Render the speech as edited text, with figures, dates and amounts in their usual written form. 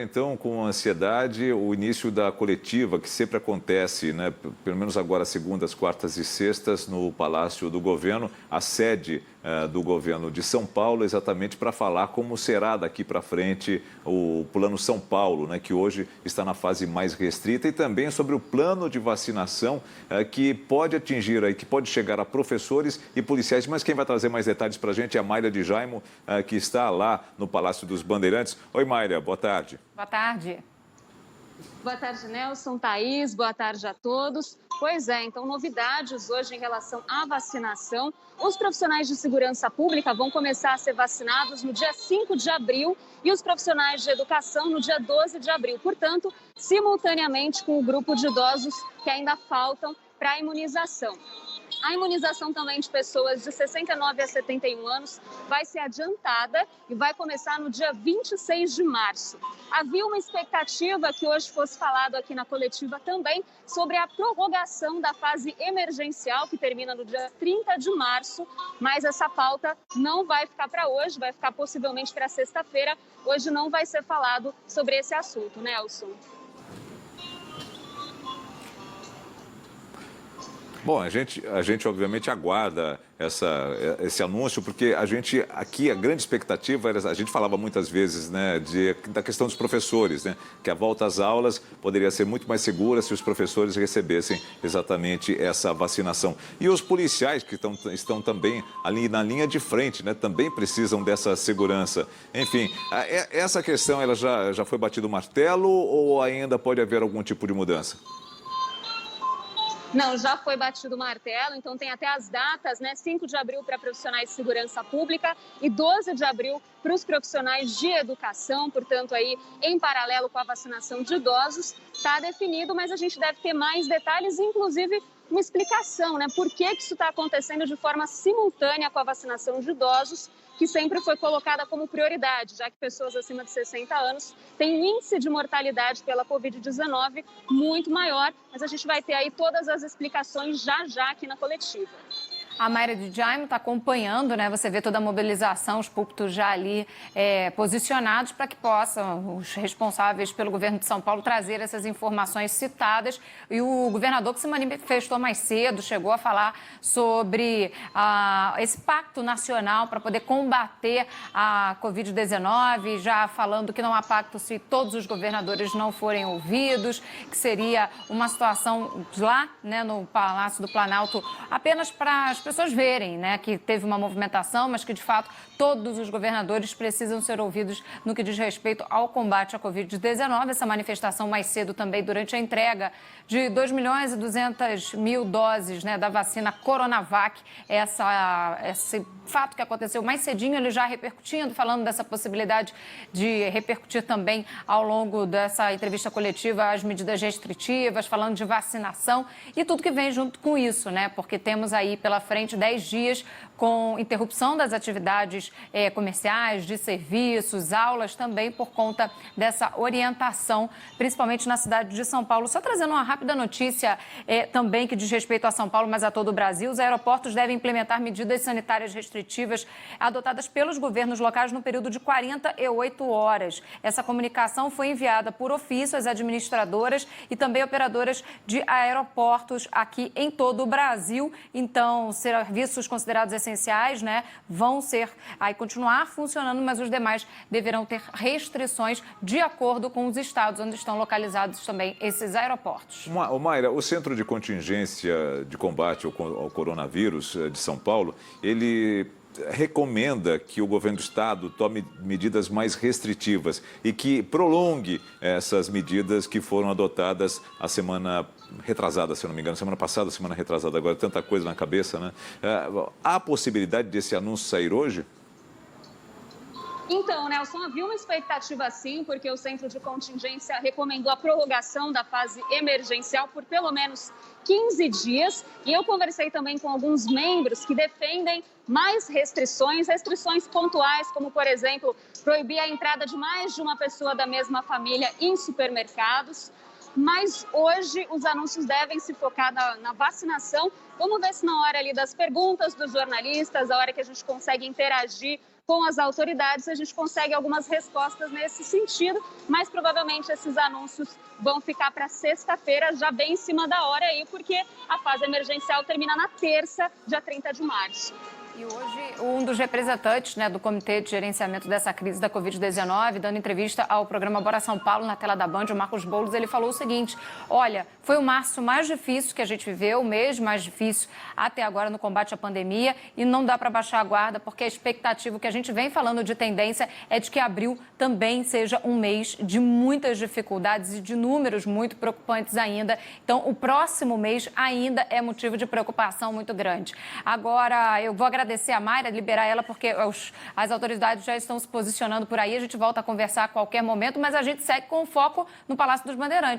Então, com ansiedade, o início da coletiva, que sempre acontece, né, pelo menos agora segundas, quartas e sextas, no Palácio do Governo, a sede do governo de São Paulo, exatamente para falar como será daqui para frente o Plano São Paulo, né, que hoje está na fase mais restrita, e também sobre o plano de vacinação que pode atingir, que pode chegar a professores e policiais. Mas quem vai trazer mais detalhes para a gente é a Mayra de Jaimo, que está lá no Palácio dos Bandeirantes. Oi, Mayra, boa tarde. Boa tarde. Boa tarde, Nelson, Thaís, boa tarde a todos. Pois é, então novidades hoje em relação à vacinação. Os profissionais de segurança pública vão começar a ser vacinados no dia 5 de abril e os profissionais de educação no dia 12 de abril. Portanto, simultaneamente com o grupo de idosos que ainda faltam para a imunização. A imunização também de pessoas de 69 a 71 anos vai ser adiantada e vai começar no dia 26 de março. Havia uma expectativa que hoje fosse falado aqui na coletiva também sobre a prorrogação da fase emergencial, que termina no dia 30 de março, mas essa pauta não vai ficar para hoje, vai ficar possivelmente para sexta-feira. Hoje não vai ser falado sobre esse assunto, Nelson. Bom, a gente obviamente aguarda esse anúncio, porque a gente aqui, a grande expectativa era, a gente falava muitas vezes, né, da questão dos professores, né, que a volta às aulas poderia ser muito mais segura se os professores recebessem exatamente essa vacinação. E os policiais que estão também ali na linha de frente, né, também precisam dessa segurança. Enfim, essa questão ela já foi batido o martelo ou ainda pode haver algum tipo de mudança? Não, já foi batido o martelo, então tem até as datas, né? 5 de abril para profissionais de segurança pública e 12 de abril para os profissionais de educação, portanto aí em paralelo com a vacinação de idosos, está definido, mas a gente deve ter mais detalhes, inclusive uma explicação, né? Por que isso está acontecendo de forma simultânea com a vacinação de idosos, que sempre foi colocada como prioridade, já que pessoas acima de 60 anos têm um índice de mortalidade pela Covid-19 muito maior, mas a gente vai ter aí todas as explicações já aqui na coletiva. A Mayra de Jaime está acompanhando, né? Você vê toda a mobilização, os púlpitos já ali posicionados para que possam os responsáveis pelo governo de São Paulo trazer essas informações citadas. E o governador que se manifestou mais cedo chegou a falar sobre esse pacto nacional para poder combater a Covid-19, já falando que não há pacto se todos os governadores não forem ouvidos, que seria uma situação lá, né, no Palácio do Planalto, apenas para as pessoas verem, né, que teve uma movimentação, mas que, de fato, todos os governadores precisam ser ouvidos no que diz respeito ao combate à Covid-19. Essa manifestação mais cedo também durante a entrega de 2.200.000 doses, né, da vacina Coronavac. Esse fato que aconteceu mais cedinho, ele já repercutindo, falando dessa possibilidade de repercutir também ao longo dessa entrevista coletiva as medidas restritivas, falando de vacinação e tudo que vem junto com isso, né? Porque temos aí pela frente 10 dias com interrupção das atividades comerciais, de serviços, aulas também por conta dessa orientação, principalmente na cidade de São Paulo. Só trazendo uma rápida notícia também que diz respeito a São Paulo, mas a todo o Brasil, os aeroportos devem implementar medidas sanitárias restritivas adotadas pelos governos locais no período de 48 horas. Essa comunicação foi enviada por ofício às administradoras e também operadoras de aeroportos aqui em todo o Brasil. Então, serviços considerados essenciais, né, vão continuar funcionando, mas os demais deverão ter restrições de acordo com os estados onde estão localizados também esses aeroportos. Mayra, o Centro de Contingência de Combate ao Coronavírus de São Paulo, ele recomenda que o governo do estado tome medidas mais restritivas e que prolongue essas medidas que foram adotadas a semana retrasada, se eu não me engano, semana passada, semana retrasada, agora tanta coisa na cabeça, né? Há possibilidade desse anúncio sair hoje? Então, Nelson, havia uma expectativa sim, porque o Centro de Contingência recomendou a prorrogação da fase emergencial por pelo menos 15 dias. E eu conversei também com alguns membros que defendem mais restrições pontuais, como, por exemplo, proibir a entrada de mais de uma pessoa da mesma família em supermercados. Mas hoje os anúncios devem se focar na vacinação. Vamos ver se na hora ali das perguntas dos jornalistas, a hora que a gente consegue interagir com as autoridades, a gente consegue algumas respostas nesse sentido, mas provavelmente esses anúncios vão ficar para sexta-feira, já bem em cima da hora aí, porque a fase emergencial termina na terça, dia 30 de março. E hoje, um dos representantes, né, do Comitê de Gerenciamento dessa crise da Covid-19, dando entrevista ao programa Bora São Paulo, na tela da Band, o Marcos Boulos, ele falou o seguinte: olha, foi o março mais difícil que a gente viveu, o mês mais difícil até agora no combate à pandemia, e não dá para baixar a guarda, porque a expectativa que a gente vem falando de tendência é de que abril também seja um mês de muitas dificuldades e de números muito preocupantes ainda. Então, o próximo mês ainda é motivo de preocupação muito grande. Agora, eu vou agradecer a Mayra, liberar ela, porque as autoridades já estão se posicionando por aí. A gente volta a conversar a qualquer momento, mas a gente segue com foco no Palácio dos Bandeirantes.